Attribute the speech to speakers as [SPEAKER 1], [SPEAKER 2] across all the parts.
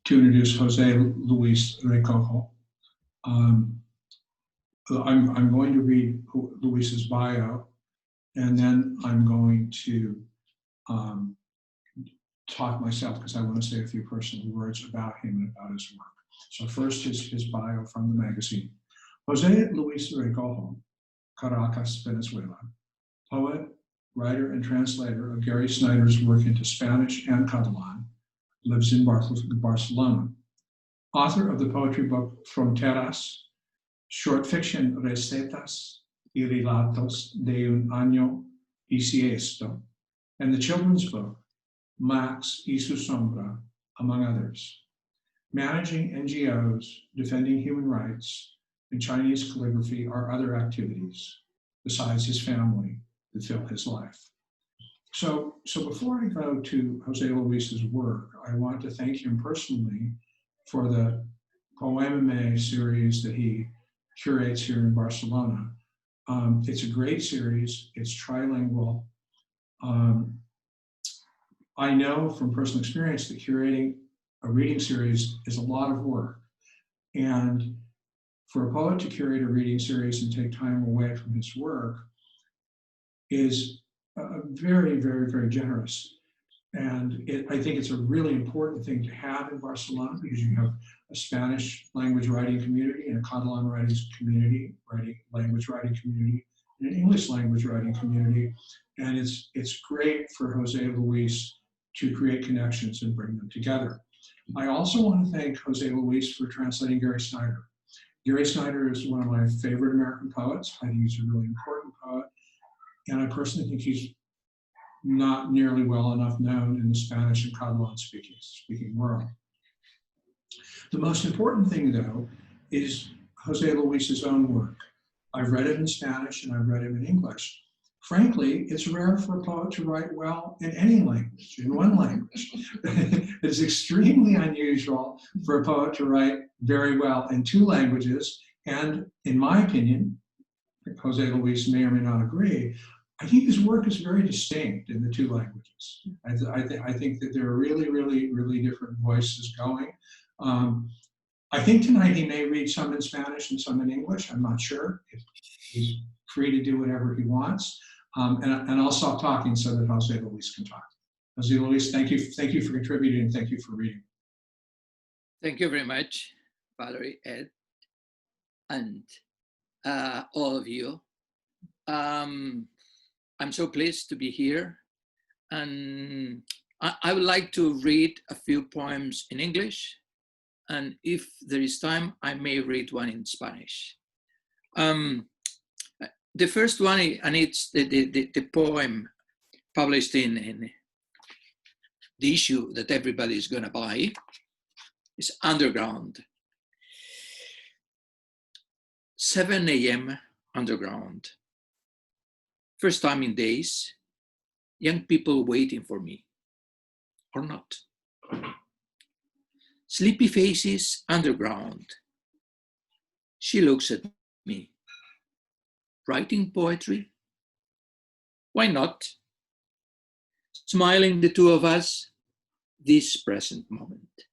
[SPEAKER 1] to introduce Jose Luis Recojo. I'm going to read Luis's bio, and then I'm going to talk myself because I want to say a few personal words about him and about his work. So first is his bio from the magazine. Jose Luis Recojo, Caracas, Venezuela, poet, writer, and translator of Gary Snyder's work into Spanish and Catalan, lives in Barcelona. Author of the poetry book Fronteras, short fiction Recetas y Relatos de un Año Bisiesto, and the children's book Max y su Sombra, among others. Managing NGOs, defending human rights, and Chinese calligraphy are other activities, besides his family, that fill his life. So before I go to Jose Luis's work, I want to thank him personally for the Poemame series that he curates here in Barcelona. It's a great series, it's trilingual. I know from personal experience that curating a reading series is a lot of work. And for a poet to curate a reading series and take time away from his work is very, very, very generous. And I think it's a really important thing to have in Barcelona because you have a Spanish language writing community and a Catalan language writing community, and an English language writing community. And it's great for Jose Luis to create connections and bring them together. I also want to thank Jose Luis for translating Gary Snyder. Gary Snyder is one of my favorite American poets. I think he's a really important poet. And I personally think he's not nearly well enough known in the Spanish and Catalan speaking world. The most important thing, though, is Jose Luis's own work. I've read it in Spanish and I've read it in English. Frankly, it's rare for a poet to write well in any language, in one language. It's extremely unusual for a poet to write very well in two languages. And in my opinion, Jose Luis may or may not agree, I think his work is very distinct in the two languages. I think that there are really, really, really different voices going. I think tonight he may read some in Spanish and some in English. I'm not sure. He's free to do whatever he wants. And I'll stop talking so that Jose Luis can talk. Jose Luis, thank you for contributing and thank you for reading.
[SPEAKER 2] Thank you very much, Valerie, Ed, and all of you. I'm so pleased to be here, and I would like to read a few poems in English, and if there is time, I may read one in Spanish. The first one, and it's the poem published in the issue that everybody is going to buy, is Underground. 7 a.m. underground. First time in days, young people waiting for me, or not. Sleepy faces underground. She looks at me. Writing poetry? Why not? Smiling, the two of us, this present moment.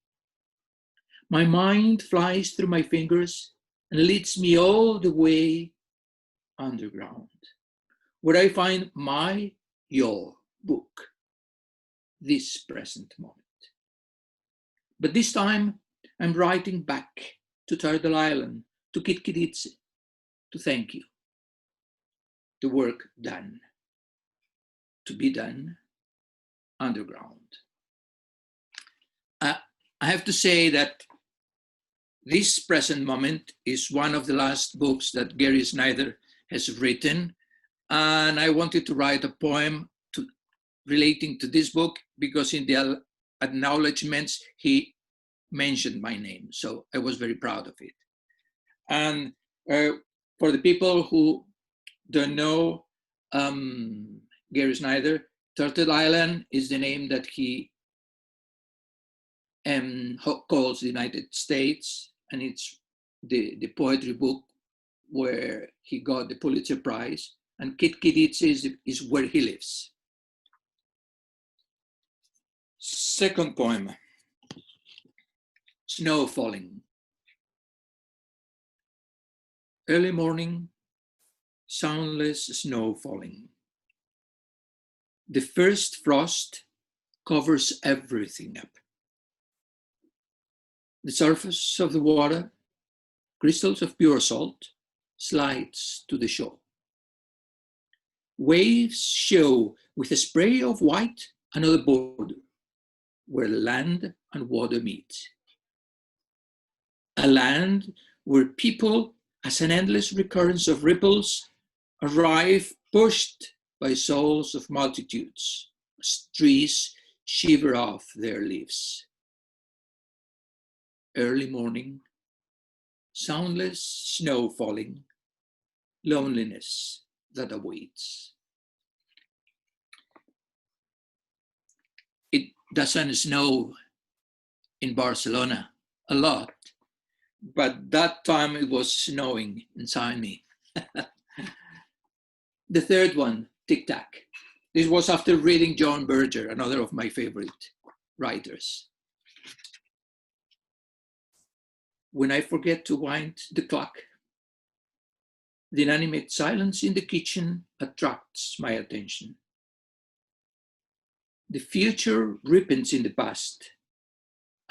[SPEAKER 2] My mind flies through my fingers and leads me all the way underground, where I find your book, this present moment. But this time, I'm writing back to Turtle Island, to Kitkiditse, to thank you. The work done, to be done underground. I have to say that this present moment is one of the last books that Gary Snyder has written. And I wanted to write a poem relating to this book because in the acknowledgements, he mentioned my name. So I was very proud of it. And for the people who don't know Gary Snyder, Turtle Island is the name that he calls the United States, and it's the poetry book where he got the Pulitzer Prize, and Kitkiditse is where he lives. Second poem. Snow falling. Early morning, soundless snow falling. The first frost covers everything up. The surface of the water, crystals of pure salt, slides to the shore. Waves show with a spray of white another border where land and water meet. A land where people, as an endless recurrence of ripples, arrive pushed by souls of multitudes, as trees shiver off their leaves. Early morning, soundless snow falling, loneliness that awaits. It doesn't snow in Barcelona a lot, but that time it was snowing inside me. The third one, Tic Tac. This was after reading John Berger, another of my favorite writers. When I forget to wind the clock, the inanimate silence in the kitchen attracts my attention. The future ripens in the past,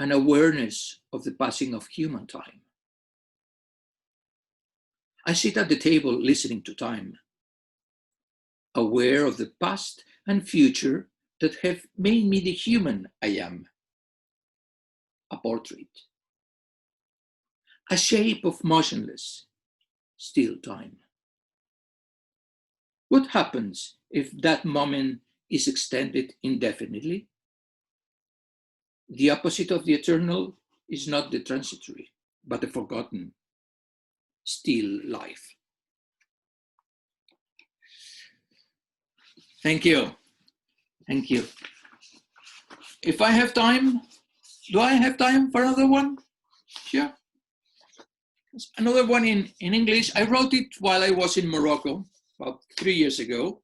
[SPEAKER 2] an awareness of the passing of human time. I sit at the table listening to time, aware of the past and future that have made me the human I am. A portrait, a shape of motionless, still time. What happens if that moment is extended indefinitely? The opposite of the eternal is not the transitory, but the forgotten, still life. Thank you. Thank you. If I have time, do I have time for another one? Sure. Another one in English. I wrote it while I was in Morocco about 3 years ago.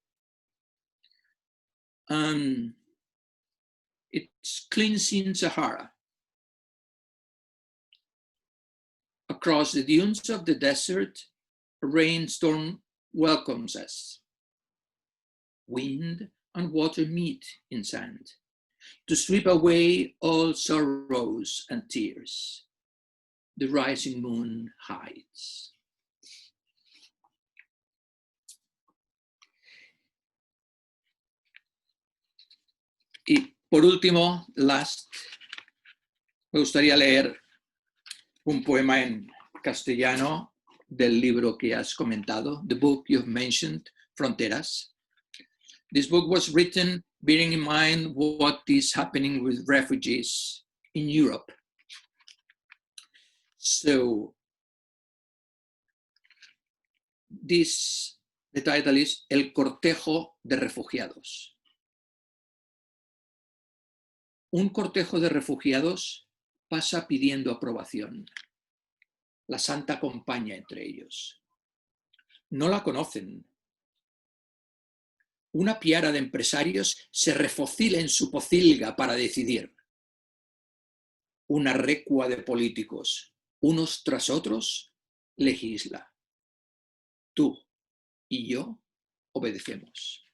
[SPEAKER 2] It's Cleansing Sahara. Across the dunes of the desert, a rainstorm welcomes us. Wind and water meet in sand to sweep away all sorrows and tears. The rising moon hides. Y por último, me gustaría leer un poema en castellano del libro que has comentado, the book you've mentioned, Fronteras. This book was written bearing in mind what is happening with refugees in Europe. So the title is El cortejo de refugiados. Un cortejo de refugiados pasa pidiendo aprobación. La santa acompaña entre ellos. No la conocen. Una piara de empresarios se refocila en su pocilga para decidir. Una recua de políticos, unos tras otros, legisla. Tú y yo obedecemos.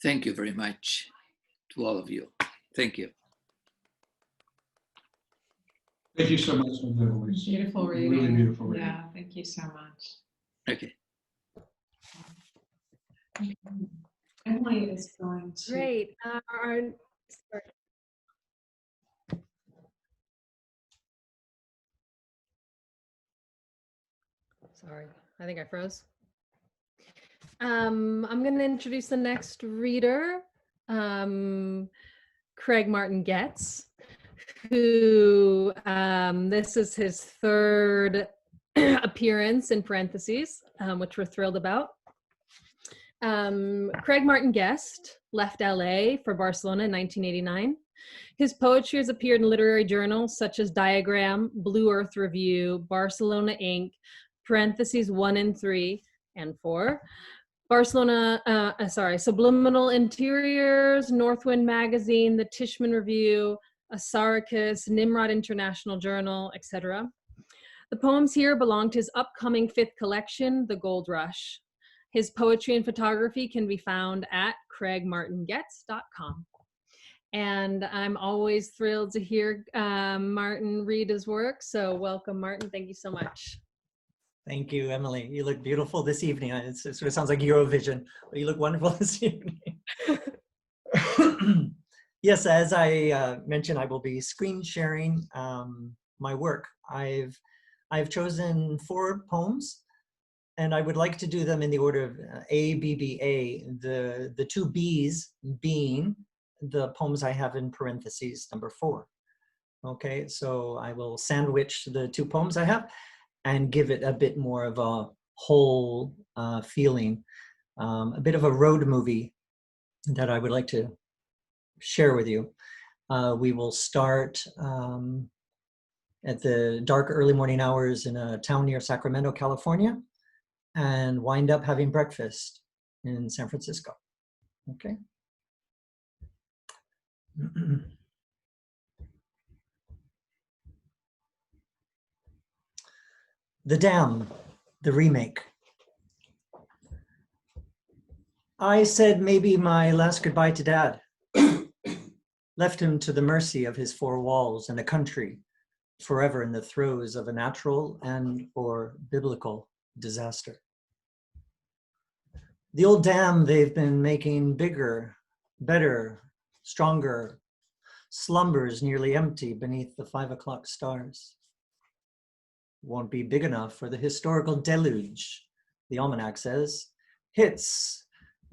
[SPEAKER 2] Thank you very much to all of you. Thank you.
[SPEAKER 1] Thank you so much, Luis.
[SPEAKER 3] Beautiful reading.
[SPEAKER 1] Really beautiful reading.
[SPEAKER 3] Yeah, thank you so much.
[SPEAKER 2] Okay.
[SPEAKER 3] Emily is going to.
[SPEAKER 4] Great. Sorry, I think I froze. I'm going to introduce the next reader, Craig Martin Getz, who this is his third appearance in parentheses, which we're thrilled about. Craig Martin Getz left LA for Barcelona in 1989. His poetry has appeared in literary journals such as Diagram, Blue Earth Review, Barcelona Inc., parentheses 1 and 3 and 4, Subliminal Interiors, Northwind Magazine, the Tishman Review, Asaricus, Nimrod International Journal, etc. The poems here belong to his upcoming 5th collection, The Gold Rush. His poetry and photography can be found at craigmartingetz.com. And I'm always thrilled to hear Martin read his work. So welcome, Martin. Thank you so much.
[SPEAKER 5] Thank you, Emily. You look beautiful this evening. It sort of sounds like Eurovision, but you look wonderful this evening. Yes, as I mentioned, I will be screen sharing my work. I've chosen 4 poems, and I would like to do them in the order of A, B, B, A. The 2 B's being the poems I have in parentheses, number 4. Okay, so I will sandwich the 2 poems I have and give it a bit more of a whole feeling, a bit of a road movie that I would like to share with you. We will start at the dark early morning hours in a town near Sacramento, California, and wind up having breakfast in San Francisco. Okay. The Dam, the remake. I said maybe my last goodbye to Dad. Left him to the mercy of his 4 walls and a country, forever in the throes of a natural and or biblical disaster. The old dam they've been making bigger, better, stronger, slumbers nearly empty beneath the 5 o'clock stars. Won't be big enough for the historical deluge, the almanac says, hits,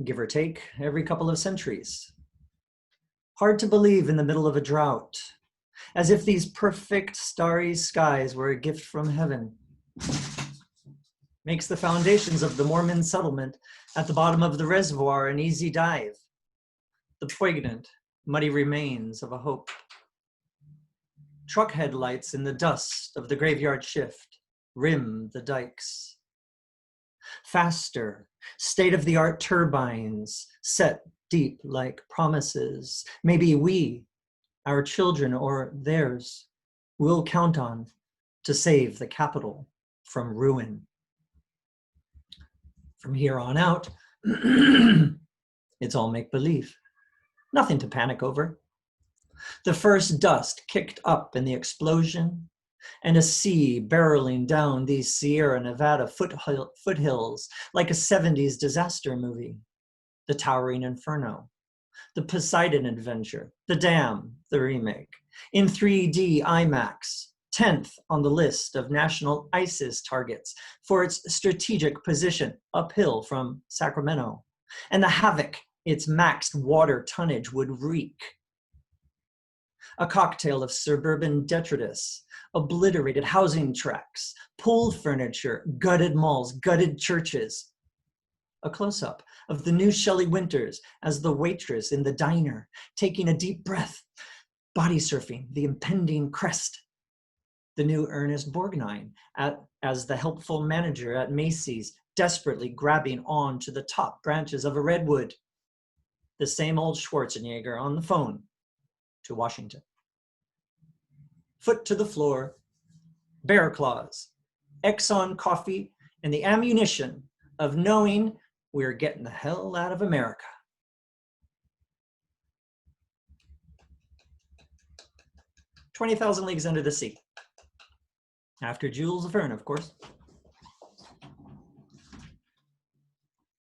[SPEAKER 5] give or take, every couple of centuries. Hard to believe in the middle of a drought, as if these perfect starry skies were a gift from heaven. Makes the foundations of the Mormon settlement at the bottom of the reservoir an easy dive. The poignant, muddy remains of a hope. Truck headlights in the dust of the graveyard shift rim the dikes. Faster, state-of-the-art turbines set deep like promises. Maybe we, our children or theirs, will count on to save the capital from ruin. From here on out, it's all make-believe. Nothing to panic over. The first dust kicked up in the explosion, and a sea barreling down these Sierra Nevada foothills like a 70s disaster movie. The Towering Inferno, the Poseidon Adventure, The Dam, the remake, in 3D IMAX, 10th on the list of national ISIS targets for its strategic position uphill from Sacramento, and the havoc its maxed water tonnage would wreak. A cocktail of suburban detritus, obliterated housing tracts, pulled furniture, gutted malls, gutted churches. A close-up of the new Shelley Winters as the waitress in the diner, taking a deep breath, body surfing the impending crest. The new Ernest Borgnine as the helpful manager at Macy's, desperately grabbing on to the top branches of a redwood. The same old Schwarzenegger on the phone to Washington. Foot to the floor, bear claws, Exxon coffee, and the ammunition of knowing we're getting the hell out of America. "20,000 Leagues Under the Sea." After Jules Verne, of course.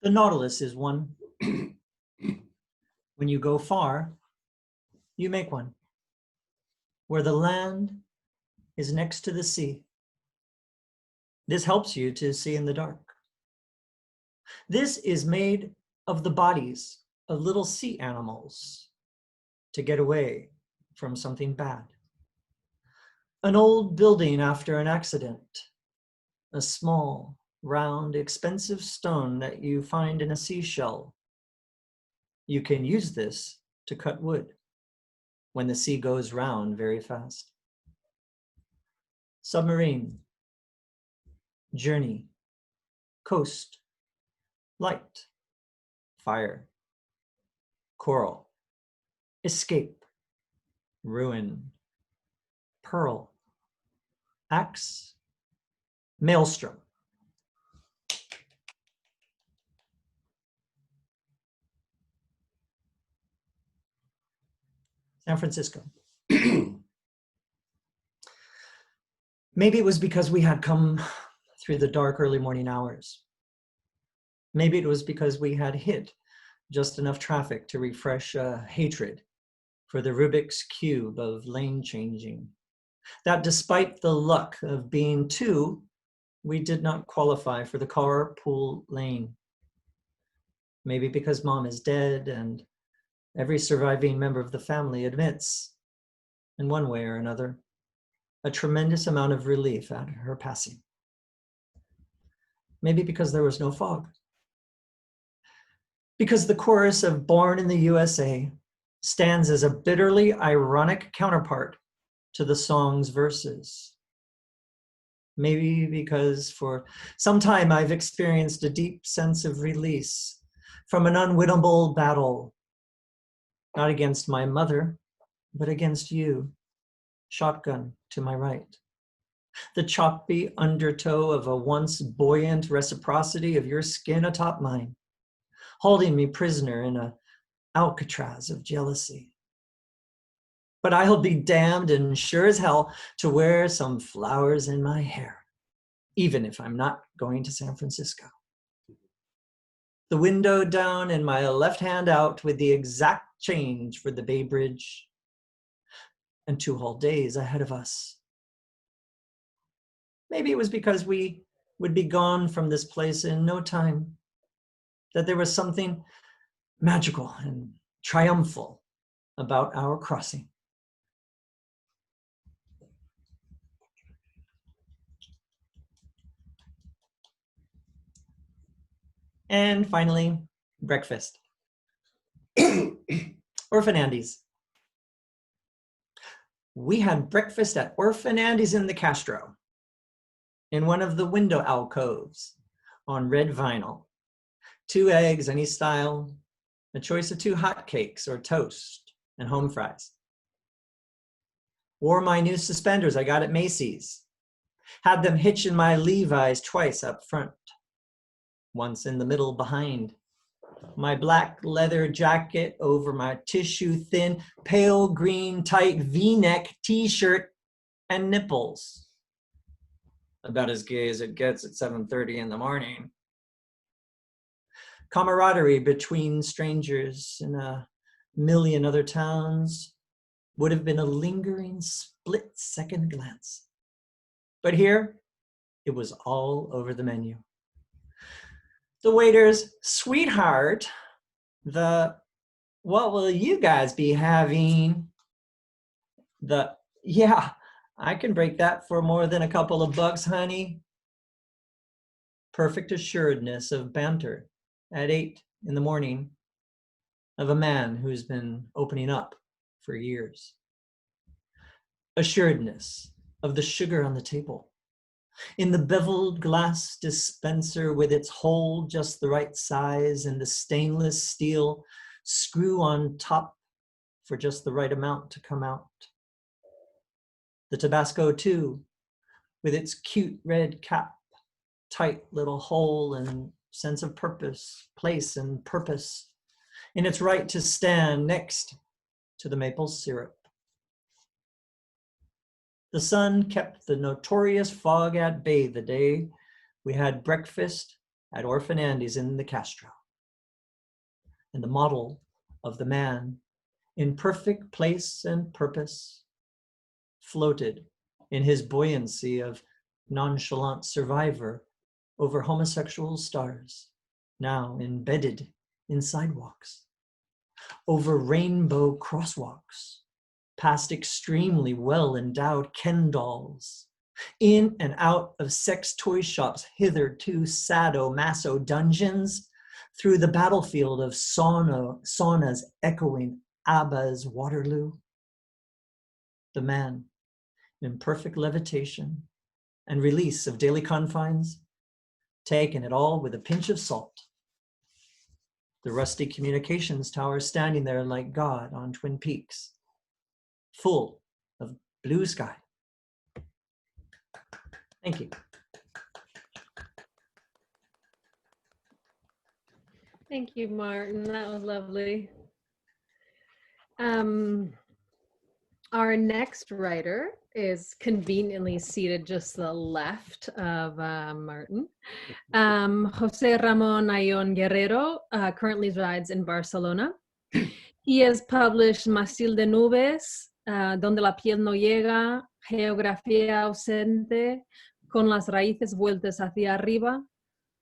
[SPEAKER 5] The Nautilus is one. When you go far, you make one. Where the land is next to the sea. This helps you to see in the dark. This is made of the bodies of little sea animals to get away from something bad. An old building after an accident. A small, round, expensive stone that you find in a seashell. You can use this to cut wood when the sea goes round very fast. Submarine, journey, coast, light, fire, coral, escape, ruin, pearl, axe, maelstrom. San Francisco. Maybe it was because we had come through the dark early morning hours. Maybe it was because we had hit just enough traffic to refresh hatred for the Rubik's Cube of lane changing. That despite the luck of being two, we did not qualify for the carpool lane. Maybe because mom is dead and every surviving member of the family admits, in one way or another, a tremendous amount of relief at her passing. Maybe because there was no fog. Because the chorus of Born in the USA stands as a bitterly ironic counterpart to the song's verses. Maybe because for some time I've experienced a deep sense of release from an unwinnable battle, not against my mother, but against you, shotgun to my right. The choppy undertow of a once buoyant reciprocity of your skin atop mine, holding me prisoner in a Alcatraz of jealousy. But I'll be damned and sure as hell to wear some flowers in my hair, even if I'm not going to San Francisco. The window down and my left hand out with the exact change for the Bay Bridge and 2 whole days ahead of us. Maybe it was because we would be gone from this place in no time, that there was something magical and triumphal about our crossing. And finally, breakfast. Orphan Andy's. We had breakfast at Orphan Andy's in the Castro, in one of the window alcoves on red vinyl. 2 eggs, any style, a choice of 2 hot cakes or toast, and home fries. Wore my new suspenders I got at Macy's. Had them hitch in my Levi's twice up front, once in the middle behind. My black leather jacket over my tissue thin, pale green tight V-neck t-shirt and nipples. About as gay as it gets at 7:30 in the morning. Camaraderie between strangers in a million other towns would have been a lingering split-second glance. But here, it was all over the menu. The waiter's, sweetheart, what will you guys be having? Yeah, I can break that for more than a couple of bucks, honey. Perfect assuredness of banter at 8 in the morning of a man who's been opening up for years. Assuredness of the sugar on the table, in the beveled glass dispenser with its hole just the right size and the stainless steel screw on top for just the right amount to come out. The Tabasco too, with its cute red cap, tight little hole and sense of purpose, place and purpose, in its right to stand next to the maple syrup. The sun kept the notorious fog at bay the day we had breakfast at Orphan Andy's in the Castro. And the model of the man in perfect place and purpose floated in his buoyancy of nonchalant survivor over homosexual stars, now embedded in sidewalks, over rainbow crosswalks, past extremely well-endowed Ken dolls, in and out of sex toy shops, hitherto sadomaso dungeons, through the battlefield of saunas echoing ABBA's Waterloo. The man, in perfect levitation and release of daily confines, taking it all with a pinch of salt. The rusty communications tower standing there like God on Twin Peaks, full of blue sky. Thank you.
[SPEAKER 4] Thank you, Martin. That was lovely. Our next writer is conveniently seated just to the left of Martin. Jose Ramon Ayon Guerrero currently resides in Barcelona. He has published Mástil de Nubes, Donde la piel no llega, Geografía ausente, Con las raíces vueltas hacia arriba,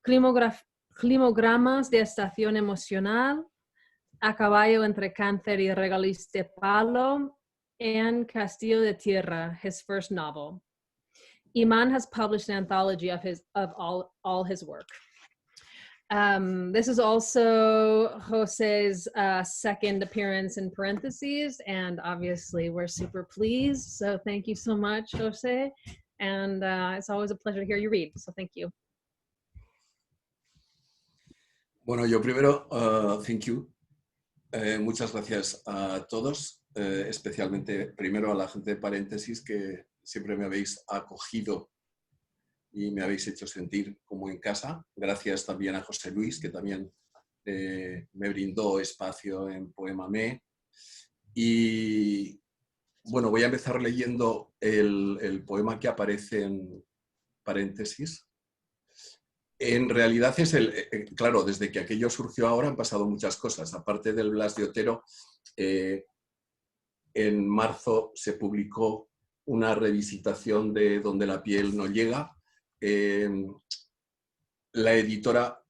[SPEAKER 4] Climogramas de estación emocional, A caballo entre cáncer y regaliz de palo, and Castillo de Tierra, his first novel. Iman has published an anthology of all his work. This is also Jose's second appearance in parentheses, and obviously we're super pleased. So thank you so much, Jose. And it's always a pleasure to hear you read. So thank you.
[SPEAKER 6] Bueno, yo primero, thank you. Muchas gracias a todos, especialmente primero a la gente de paréntesis que siempre me habéis acogido y me habéis hecho sentir como en casa. Gracias también a José Luis, que también me brindó espacio en Poema Me. Y bueno, voy a empezar leyendo el poema que aparece en paréntesis. En realidad es claro, desde que aquello surgió ahora han pasado muchas cosas. Aparte del Blas de Otero, en marzo se publicó una revisitación de Donde la piel no llega. La editora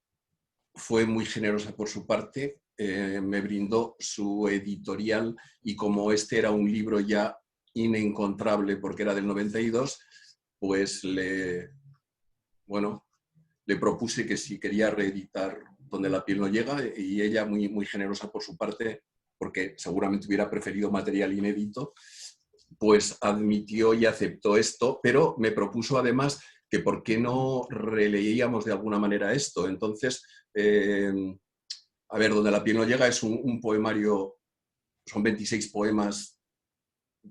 [SPEAKER 6] fue muy generosa por su parte, me brindó su editorial y como este era un libro ya inencontrable porque era del 92, pues le propuse que si quería reeditar Donde la piel no llega y ella muy, muy generosa por su parte, porque seguramente hubiera preferido material inédito, pues admitió y aceptó esto, pero me propuso además que por qué no releíamos de alguna manera esto. Entonces, a ver, Donde la piel no llega es un poemario, son 26 poemas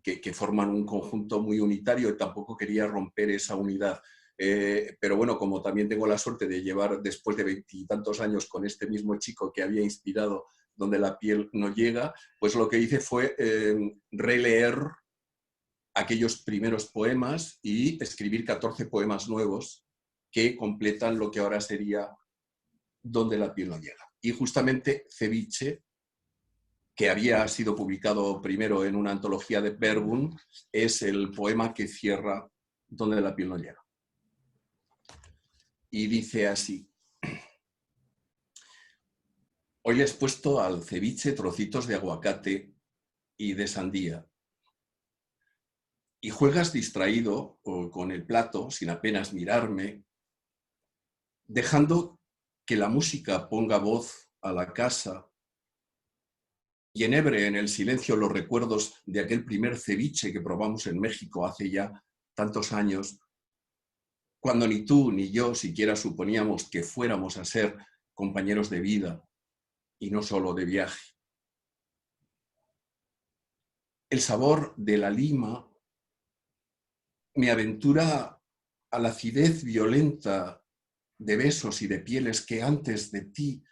[SPEAKER 6] que forman un conjunto muy unitario y tampoco quería romper esa unidad. Pero bueno, como también tengo la suerte de llevar después de 20 y tantos años con este mismo chico que había inspirado Donde la piel no llega, pues lo que hice fue releer aquellos primeros poemas y escribir 14 poemas nuevos que completan lo que ahora sería Donde la piel no llega. Y justamente Ceviche, que había sido publicado primero en una antología de Verbum, es el poema que cierra Donde la piel no llega. Y dice así: hoy le has puesto al ceviche trocitos de aguacate y de sandía. Y juegas distraído con el plato, sin apenas mirarme, dejando que la música ponga voz a la casa y enhebre en el silencio los recuerdos de aquel primer ceviche que probamos en México hace ya tantos años, cuando ni tú ni yo siquiera suponíamos que fuéramos a ser compañeros de vida y no solo de viaje. El sabor de la lima me aventura a la acidez violenta de besos y de pieles que antes de ti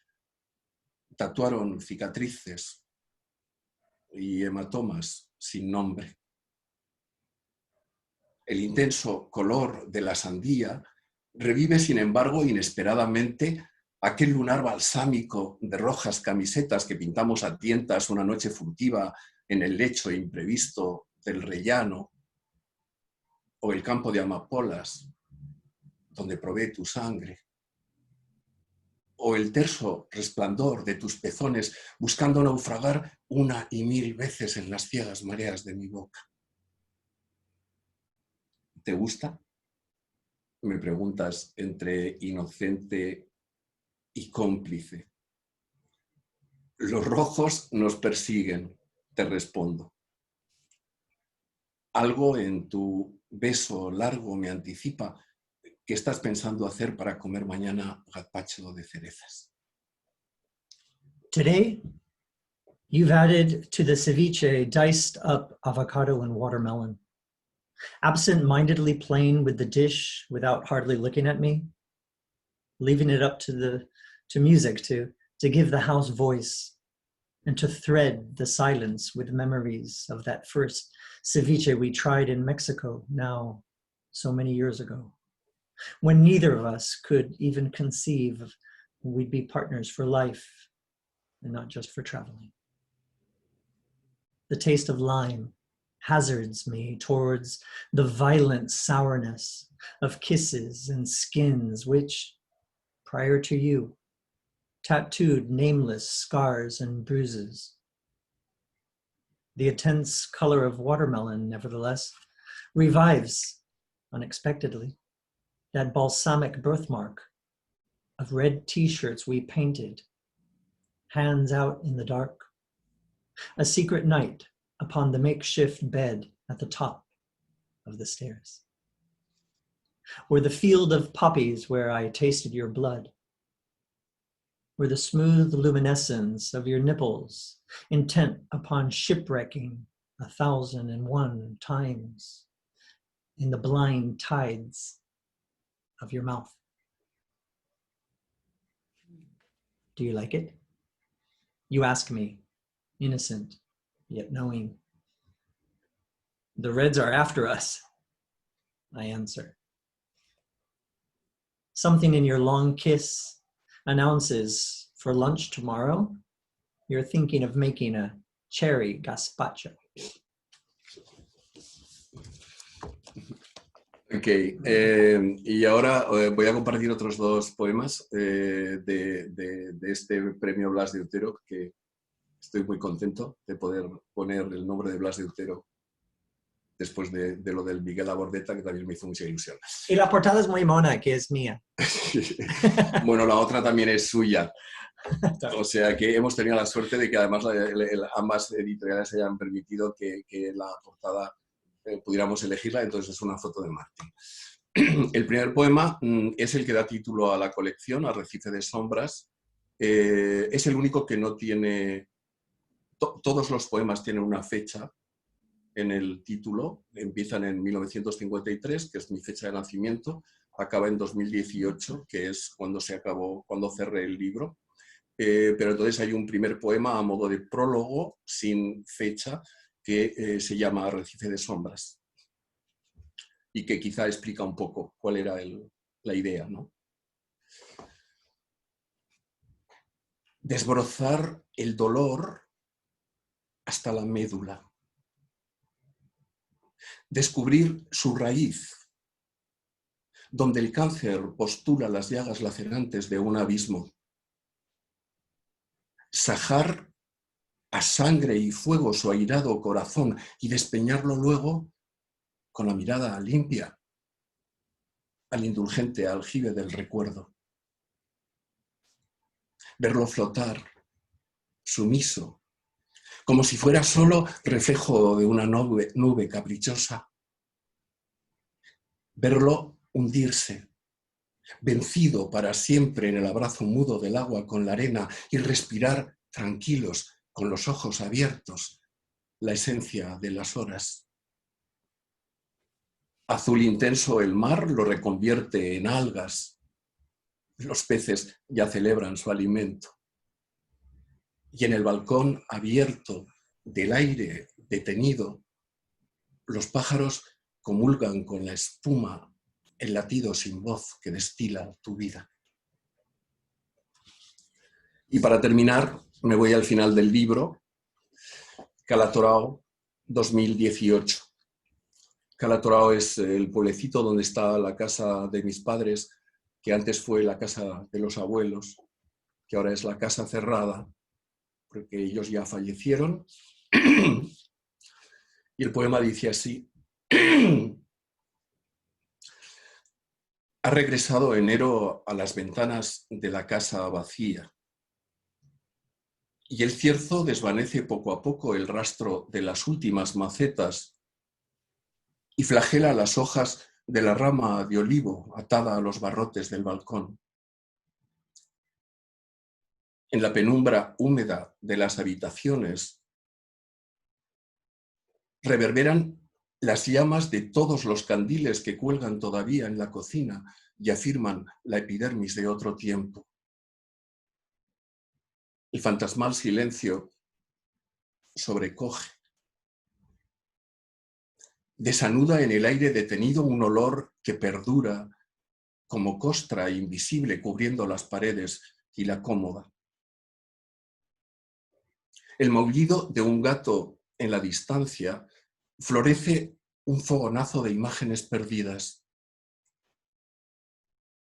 [SPEAKER 6] tatuaron cicatrices y hematomas sin nombre. El intenso color de la sandía revive, sin embargo, inesperadamente aquel lunar balsámico de rojas camisetas que pintamos a tientas una noche furtiva en el lecho imprevisto del rellano, o el campo de amapolas, donde probé tu sangre, o el terso resplandor de tus pezones buscando naufragar una y mil veces en las ciegas mareas de mi boca. ¿Te gusta? Me preguntas entre inocente y cómplice. Los rojos nos persiguen, te respondo. Algo en tu beso largo me anticipa qué estás pensando hacer para comer mañana gazpacho de cerezas.
[SPEAKER 5] Today, You've added to the ceviche diced up avocado and watermelon. Absent-mindedly playing with the dish without hardly looking at me, leaving it up to music to give the house voice and to thread the silence with memories of that first ceviche we tried in Mexico now so many years ago, when neither of us could even conceive of we'd be partners for life and not just for traveling. The taste of lime hazards me towards the violent sourness of kisses and skins which, prior to you, tattooed nameless scars and bruises. The intense color of watermelon, nevertheless, revives unexpectedly that balsamic birthmark of red t-shirts we painted, hands out in the dark, a secret night upon the makeshift bed at the top of the stairs, or the field of poppies where I tasted your blood, or the smooth luminescence of your nipples, intent upon shipwrecking 1,001 times in the blind tides of your mouth. Do you like it? You ask me, innocent, yet knowing. The Reds are after us, I answer. Something in your long kiss announces for lunch tomorrow, you're thinking of making a cherry gazpacho.
[SPEAKER 6] Ok, y ahora voy a compartir otros dos poemas de este premio Blas de Otero, que estoy muy contento de poder poner el nombre de Blas de Otero después de lo del Miguel Abordeta, que también me hizo mucha ilusión.
[SPEAKER 5] Y la portada es muy mona, que es mía.
[SPEAKER 6] Bueno, la otra también es suya. O sea que hemos tenido la suerte de que además ambas editoriales hayan permitido que la portada pudiéramos elegirla, entonces es una foto de Martin. El primer poema es el que da título a la colección, Arrecife de Sombras. Es el único que no tiene... Todos los poemas tienen una fecha en el título, empiezan en 1953, que es mi fecha de nacimiento, acaba en 2018, que es cuando cerré el libro. Pero entonces hay un primer poema a modo de prólogo, sin fecha, que se llama Arrecife de Sombras y que quizá explica un poco cuál era la idea, ¿no? Desbrozar el dolor hasta la médula. Descubrir su raíz, donde el cáncer postula las llagas lacerantes de un abismo. Sajar a sangre y fuego su airado corazón y despeñarlo luego con la mirada limpia al indulgente aljibe del recuerdo. Verlo flotar, sumiso, como si fuera solo reflejo de una nube caprichosa. Verlo hundirse, vencido para siempre en el abrazo mudo del agua con la arena y respirar tranquilos, con los ojos abiertos, la esencia de las horas. Azul intenso el mar lo reconvierte en algas. Los peces ya celebran su alimento. Y en el balcón abierto del aire detenido, los pájaros comulgan con la espuma, el latido sin voz que destila tu vida. Y para terminar, me voy al final del libro, Calatorao, 2018. Calatorao es el pueblecito donde está la casa de mis padres, que antes fue la casa de los abuelos, que ahora es la casa cerrada, porque ellos ya fallecieron. Y el poema dice así: ha regresado enero a las ventanas de la casa vacía, y el cierzo desvanece poco a poco el rastro de las últimas macetas y flagela las hojas de la rama de olivo atada a los barrotes del balcón. En la penumbra húmeda de las habitaciones reverberan las llamas de todos los candiles que cuelgan todavía en la cocina y afirman la epidermis de otro tiempo. El fantasmal silencio sobrecoge. Desanuda en el aire detenido un olor que perdura como costra invisible cubriendo las paredes y la cómoda. El maullido de un gato en la distancia florece un fogonazo de imágenes perdidas.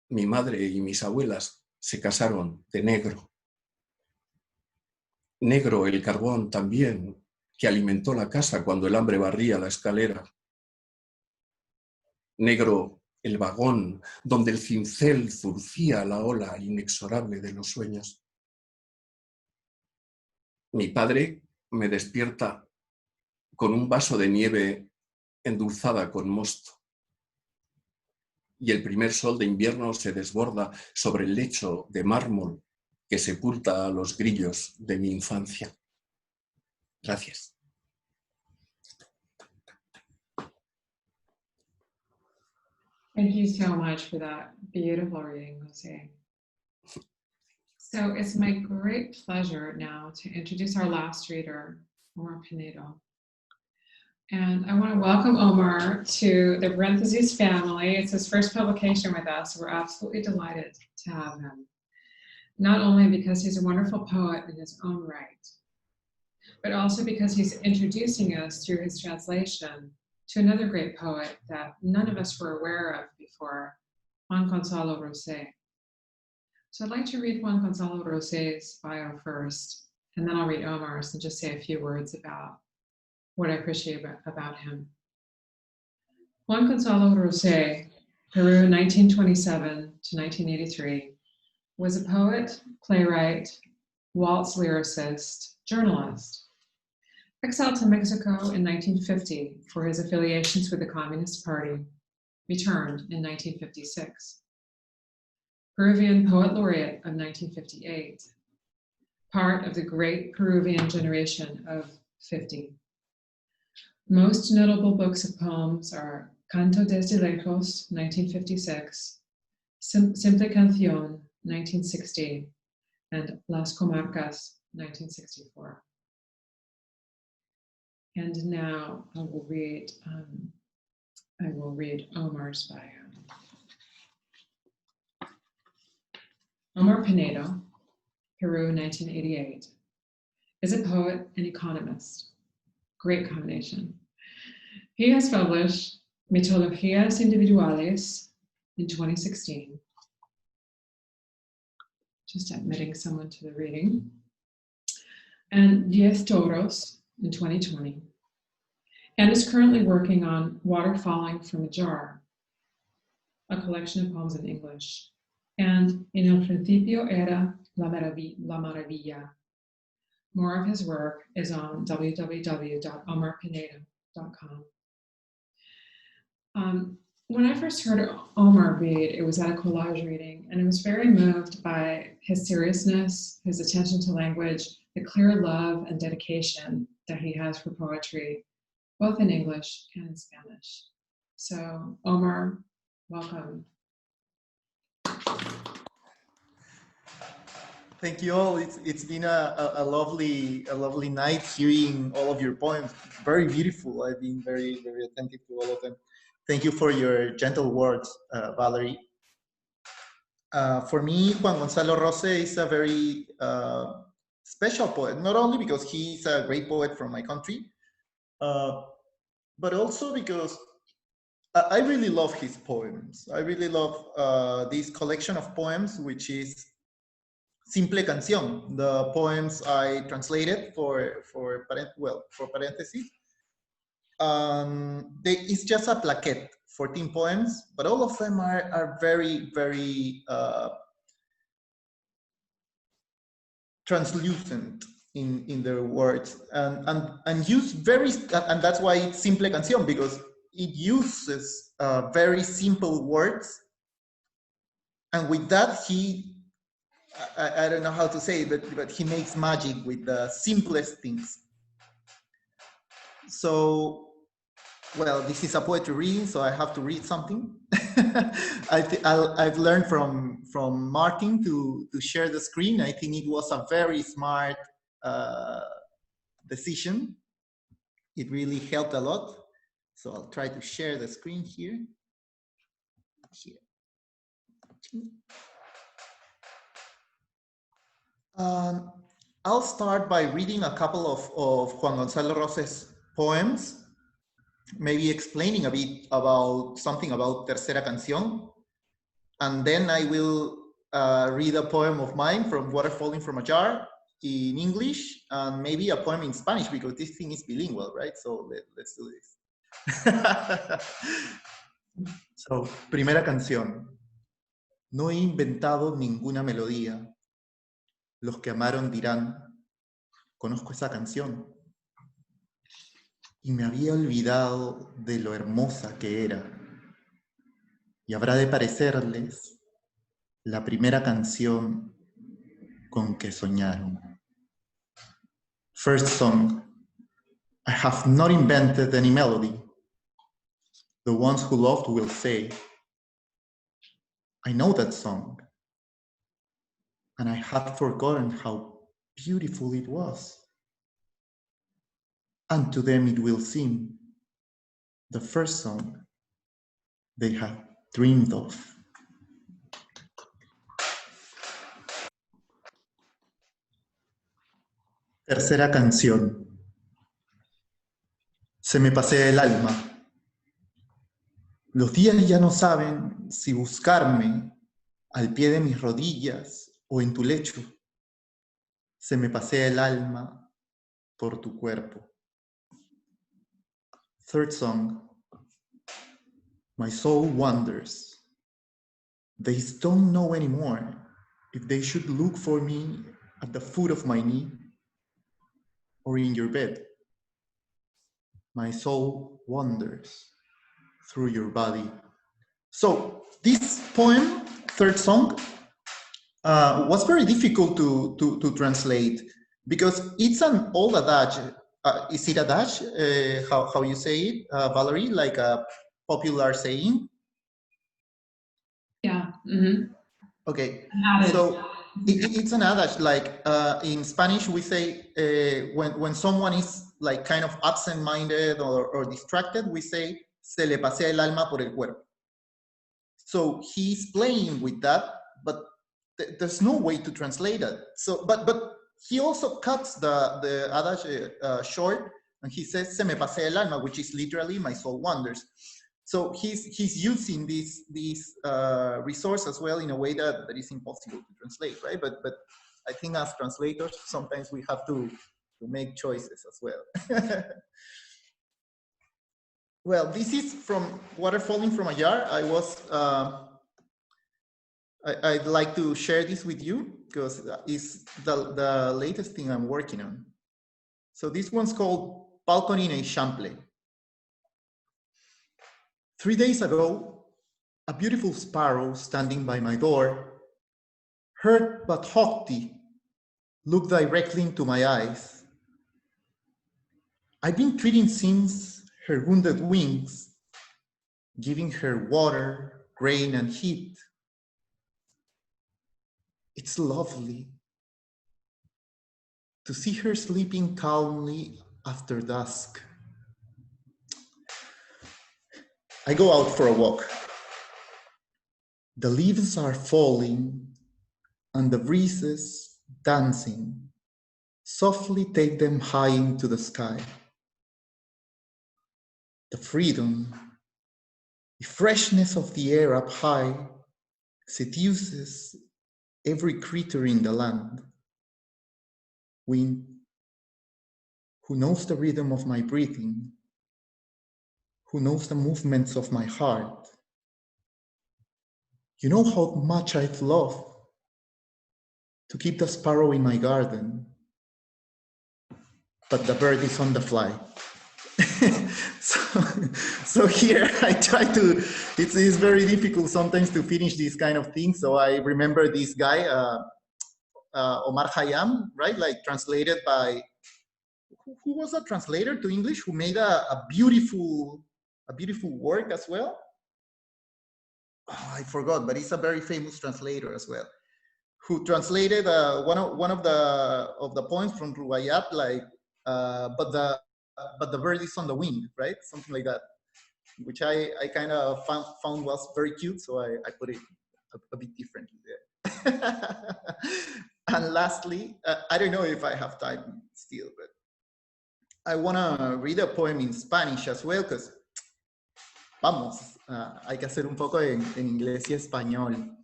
[SPEAKER 6] Mi madre y mis abuelas se casaron de negro. Negro el carbón también, que alimentó la casa cuando el hambre barría la escalera. Negro el vagón donde el cincel zurcía la ola inexorable de los sueños. Mi padre me despierta con un vaso de nieve endulzada con mosto. Y el primer sol de invierno se desborda sobre el lecho de mármol que sepulta a los grillos de mi infancia. Gracias.
[SPEAKER 3] Thank you so much for that beautiful reading, Jose. So it's my great pleasure now to introduce our last reader, Omar Pinedo. And I want to welcome Omar to the Parentheses family. It's his first publication with us. We're absolutely delighted to have him. Not only because he's a wonderful poet in his own right, but also because he's introducing us through his translation to another great poet that none of us were aware of before, Juan Gonzalo Rosé. So I'd like to read Juan Gonzalo Rosé's bio first, and then I'll read Omar's and just say a few words about what I appreciate about him. Juan Gonzalo Rosé, Peru 1927 to 1983, was a poet, playwright, waltz lyricist, journalist. Exiled to Mexico in 1950 for his affiliations with the Communist Party, returned in 1956. Peruvian Poet Laureate of 1958, part of the great Peruvian generation of 50. Most notable books of poems are Canto desde Lejos, 1956, Simple Canción, 1960, and Las Comarcas, 1964. And now I will read Omar's bio. Omar Pinedo, Peru, 1988, is a poet and economist. Great combination. He has published Mitologías Individuales in 2016, just admitting someone to the reading, and Diez Toros in 2020, and is currently working on Water Falling from a Jar, a collection of poems in English, and En el principio era la maravilla. More of his work is on www.omarpinedo.com. When I first heard Omar read, it was at a collage reading, and I was very moved by his seriousness, his attention to language, the clear love and dedication that he has for poetry, both in English and in Spanish. So, Omar, welcome.
[SPEAKER 7] Thank you all. It's been a lovely night hearing all of your poems. Very beautiful. I've been very, very attentive to all of them. Thank you for your gentle words, Valerie. For me, Juan Gonzalo Rosé is a very special poet, not only because he's a great poet from my country, but also because I really love his poems. I really love this collection of poems, which is Simple Canción, the poems I translated for parentheses. It's just a plaquette, 14 poems, but all of them are very, very translucent in their words and use and that's why it's Simple Canción, because it uses very simple words, and with that he I don't know how to say it, but he makes magic with the simplest things. So, well, this is a poetry reading, so I have to read something. I've learned from Martin to share the screen. I think it was a very smart decision. It really helped a lot. So I'll try to share the screen here. I'll start by reading a couple of Juan Gonzalo Roces' poems, maybe explaining a bit about something about Tercera Canción. And then I will read a poem of mine from Water Falling from a Jar in English, and maybe a poem in Spanish, because this thing is bilingual, right? So let's do this. So, primera canción. No he inventado ninguna melodía. Los que amaron dirán, conozco esa canción. Y me había olvidado de lo hermosa que era. Y habrá de parecerles la primera canción con que soñaron. First song. I have not invented any melody. The ones who loved will say, I know that song. And I had forgotten how beautiful it was. And to them it will seem the first song they had dreamed of. Tercera canción. Se me pasea el alma. Los días ya no saben si buscarme al pie de mis rodillas o en tu lecho. Se me pasea el alma por tu cuerpo. Third song. My soul wanders. They don't know anymore if they should look for me at the foot of my knee or in your bed. My soul wanders through your body. So this poem, third song, was very difficult to translate because it's an old adage. Is it adage? How you say it, Valerie? Like a popular saying?
[SPEAKER 3] Yeah. Mm-hmm.
[SPEAKER 7] Okay. So it's an adage. Like in Spanish, we say when someone is like kind of absent-minded or distracted, we say se le pasea el alma por el cuerpo. So he's playing with that, but there's no way to translate it. So, but he also cuts the adage short, and he says se me pasea el alma, which is literally my soul wanders. So he's using this resource as well in a way that is impossible to translate, right? But I think as translators, sometimes we have to make choices as well. Well, this is from Water Falling from a Jar. I'd like to share this with you because it's the latest thing I'm working on. So this one's called Balcony in a Champlain. 3 days ago, a beautiful sparrow standing by my door, hurt but haughty, looked directly into my eyes. I've been treating since her wounded wings, giving her water, grain, and heat. It's lovely to see her sleeping calmly after dusk. I go out for a walk. The leaves are falling and the breezes dancing softly take them high into the sky. The freedom, the freshness of the air up high seduces every creature in the land. Wind, who knows the rhythm of my breathing, who knows the movements of my heart. You know how much I'd love to keep the sparrow in my garden, but the bird is on the fly. So here I try to, it's very difficult sometimes to finish these kind of things. So I remember this guy, Omar Khayyam, right? Like translated by, who was a translator to English who made a beautiful work as well? Oh, I forgot, but he's a very famous translator as well, who translated one of the poems from Rubaiyat, like, but the bird is on the wing, right? Something like that, which I kind of found was very cute, so I put it a bit differently there. And lastly, I don't know if I have time still, but I want to read a poem in Spanish as well, because vamos, hay que hacer un poco en inglés y español.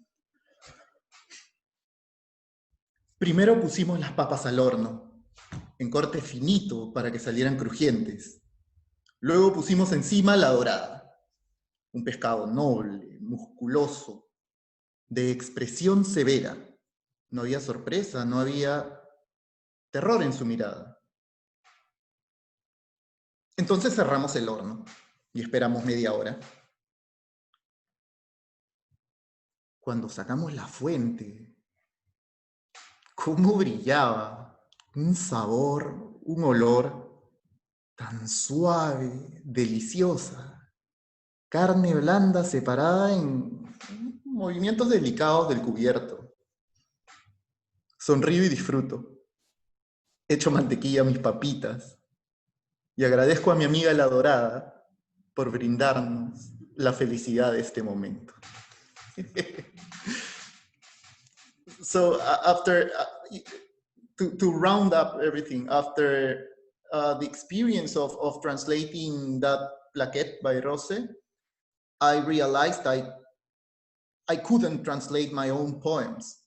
[SPEAKER 7] Primero pusimos las papas al horno, en corte finito para que salieran crujientes. Luego pusimos encima la dorada, un pescado noble, musculoso, de expresión severa. No había sorpresa, no había terror en su mirada. Entonces cerramos el horno y esperamos media hora. Cuando sacamos la fuente, cómo brillaba, un sabor, un olor tan suave, deliciosa, carne blanda separada en movimientos delicados del cubierto. Sonrío y disfruto. Echo mantequilla a mis papitas y agradezco a mi amiga la dorada por brindarnos la felicidad de este momento. So after, to round up everything, after the experience of translating that plaquette by Rose, I realized I couldn't translate my own poems.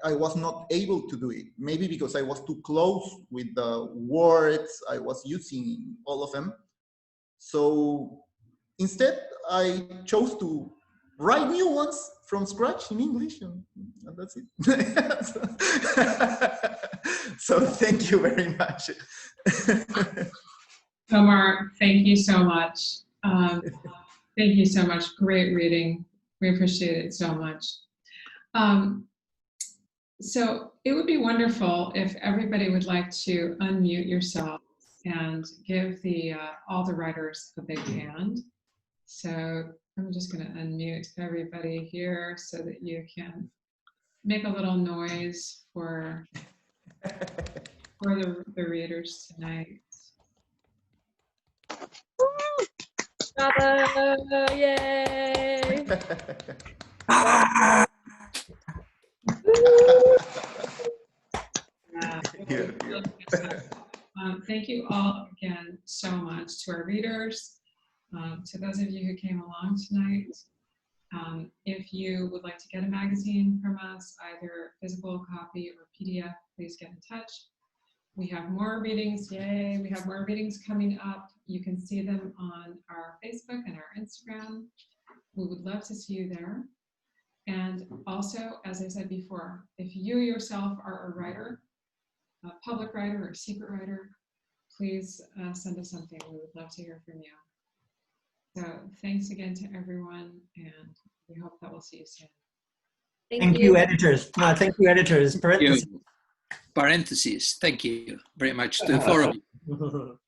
[SPEAKER 7] I was not able to do it, maybe because I was too close with the words I was using in all of them. So instead, I chose to write new ones from scratch in English, and that's it. So thank you very much.
[SPEAKER 3] Omar, thank you so much. Thank you so much. Great reading. We appreciate it so much. So it would be wonderful if everybody would like to unmute yourself and give all the writers a big hand. So I'm just going to unmute everybody here so that you can make a little noise for the readers tonight.
[SPEAKER 4] Bravo! Yay!
[SPEAKER 3] Thank you all again so much to our readers, to those of you who came along tonight. If you would like to get a magazine from us, either physical copy or PDF, please get in touch. We have more readings, yay, we have more readings coming up. You can see them on our Facebook and our Instagram. We would love to see you there. And also, as I said before, if you yourself are a writer, a public writer or a secret writer, please send us something. We would love to hear from you. So thanks again to everyone, and we hope that we'll see you soon.
[SPEAKER 5] Thank you, editors. Thank you, editors.
[SPEAKER 2] Parentheses. Thank you very much to the four of you.